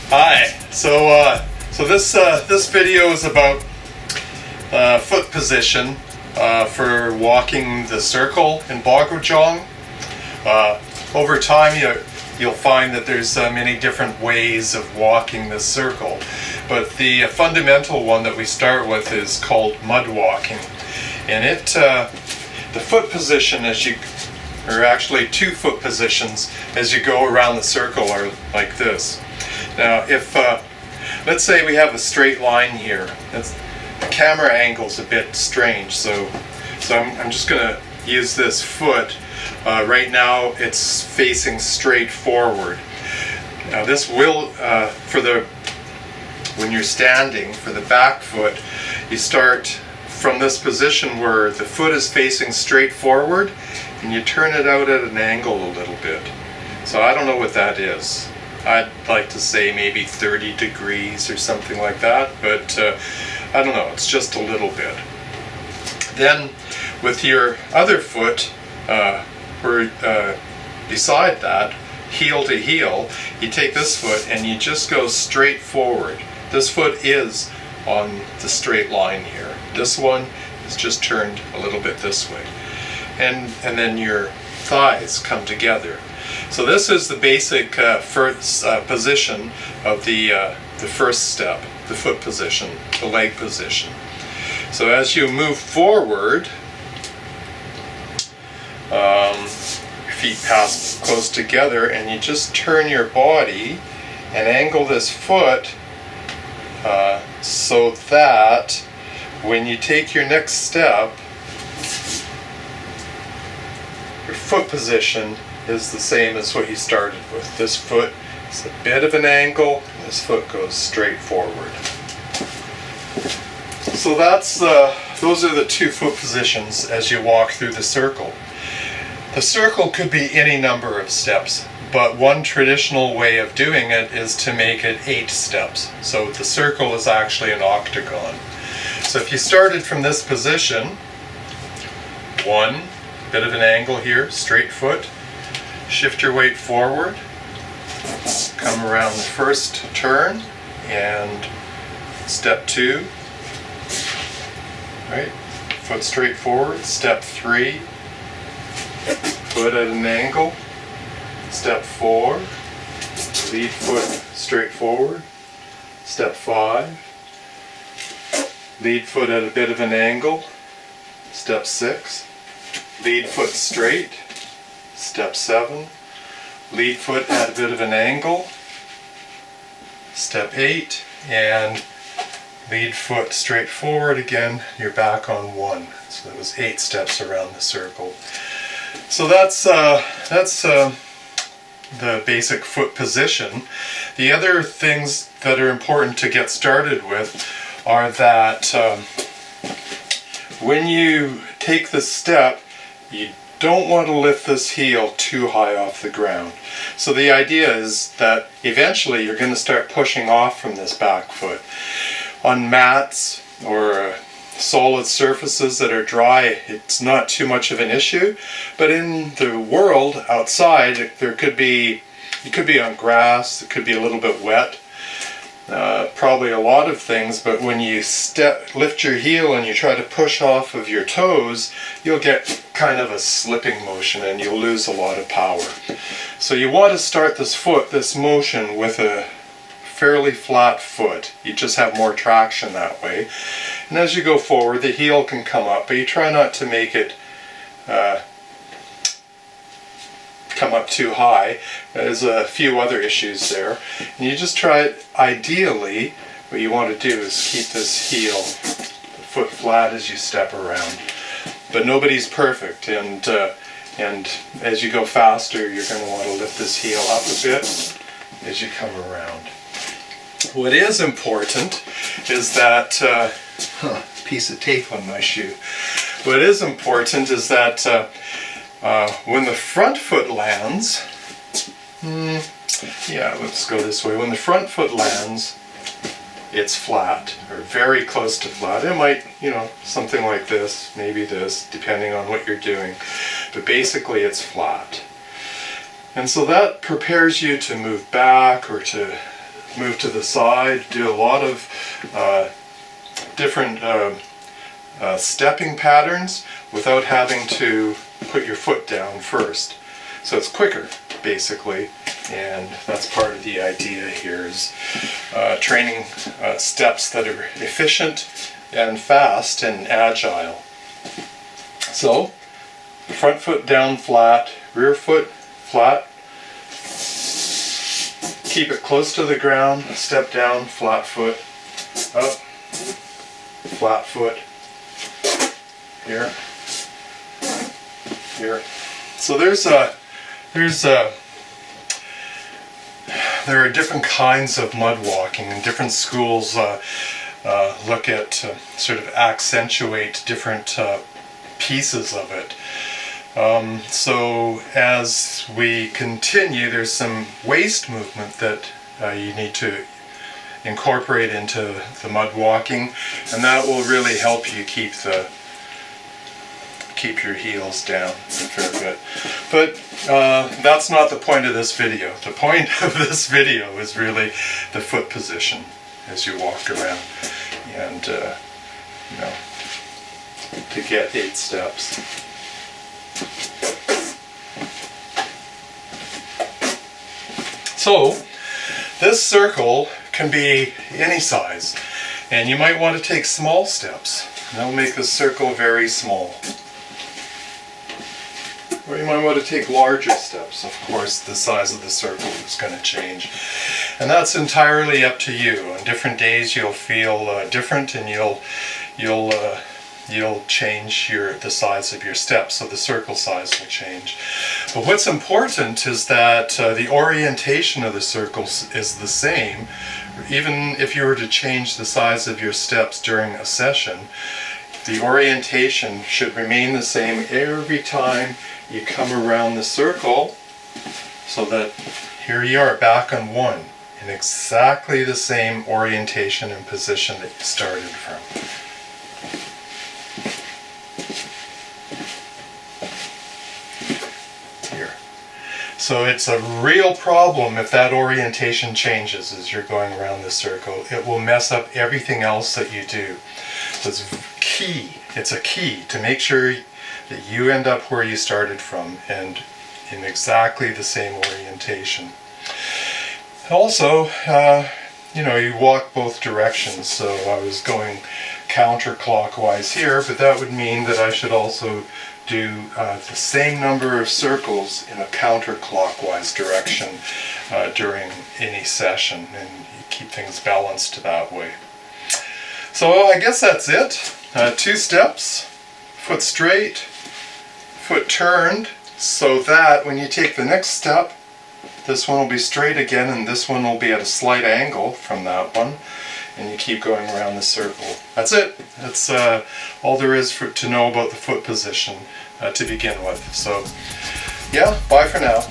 Hi. So this video is about foot position for walking the circle in Baguazhang. Over time, you'll find that there's many different ways of walking the circle, but the fundamental one that we start with is called mud walking, and the foot position or actually 2 foot positions as you go around the circle are like this. Now, if let's say we have a straight line here, the camera angle's a bit strange, so I'm just going to use this foot. Right now, it's facing straight forward. Now, this will when you're standing for the back foot, you start from this position where the foot is facing straight forward, and you turn it out at an angle a little bit. So I don't know what that is. I'd like to say maybe 30 degrees or something like that, but I don't know, it's just a little bit. Then with your other foot, beside that, heel to heel, you take this foot and you just go straight forward. This foot is on the straight line here. This one is just turned a little bit this way. And then your thighs come together. So this is the basic first position of the first step, the foot position, the leg position. So as you move forward, your feet pass close together, and you just turn your body and angle this foot so that when you take your next step, your foot position is the same as what you started with. This foot is a bit of an angle, and this foot goes straight forward. So those are the 2 foot positions as you walk through the circle. The circle could be any number of steps, but one traditional way of doing it is to make it 8 steps. So the circle is actually an octagon. So if you started from this position, 1, bit of an angle here, straight foot, shift your weight forward, come around the first turn, and step 2, right, foot straight forward, step 3, foot at an angle, step 4, lead foot straight forward, step 5, lead foot at a bit of an angle, step 6, lead foot straight, step 7, lead foot at a bit of an angle, step 8, and lead foot straight forward again, you're back on 1. So that was 8 steps around the circle. So that's the basic foot position. The other things that are important to get started with are that when you take the step, you don't want to lift this heel too high off the ground. So the idea is that eventually you're going to start pushing off from this back foot. On mats or solid surfaces that are dry, it's not too much of an issue, but in the world outside, you could be on grass, it could be a little bit wet, probably a lot of things, but when you lift your heel and you try to push off of your toes, you'll get kind of a slipping motion and you'll lose a lot of power. So you want to start this motion with a fairly flat foot. You just have more traction that way. And as you go forward, the heel can come up, but you try not to make it come up too high. There's a few other issues there. And you just try it, ideally, what you want to do is keep this heel, the foot flat as you step around. But nobody's perfect, and as you go faster, you're going to want to lift this heel up a bit as you come around. What is important is that, piece of tape on my shoe. What is important is that when the front foot lands, let's go this way. When the front foot lands, it's flat, or very close to flat. It might, something like this, maybe this, depending on what you're doing. But basically it's flat. And so that prepares you to move back or to move to the side, do a lot of different stepping patterns without having to put your foot down first. So it's quicker, basically, and that's part of the idea here is training steps that are efficient and fast and agile. So, front foot down flat, rear foot flat, keep it close to the ground, step down, flat foot, up, flat foot, here, here. So there are different kinds of mud walking, and different schools look at sort of accentuate different pieces of it. So as we continue, there's some waist movement that you need to incorporate into the mud walking, and that will really help you keep your heels down a fair bit. But that's not the point of this video. The point of this video is really the foot position as you walk around, and you know, to get 8 steps. So this circle can be any size, and you might want to take small steps. That'll make the circle very small. Or you might want to take larger steps. Of course, the size of the circle is going to change. And that's entirely up to you. On different days you'll feel different, and you'll change the size of your steps, so the circle size will change. But what's important is that the orientation of the circles is the same. Even if you were to change the size of your steps during a session, the orientation should remain the same every time you come around the circle, so that here you are back on 1 in exactly the same orientation and position that you started from. Here. So it's a real problem if that orientation changes as you're going around the circle. It will mess up everything else that you do. So it's key. It's a key to make sure that you end up where you started from and in exactly the same orientation. Also, you walk both directions. So I was going counterclockwise here, but that would mean that I should also do the same number of circles in a counterclockwise direction during any session, and you keep things balanced that way. So I guess that's it. 2 steps, foot straight, foot turned, so that when you take the next step, this one will be straight again, and this one will be at a slight angle from that one, and you keep going around the circle. That's it. That's all there is to know about the foot position to begin with. So yeah, bye for now.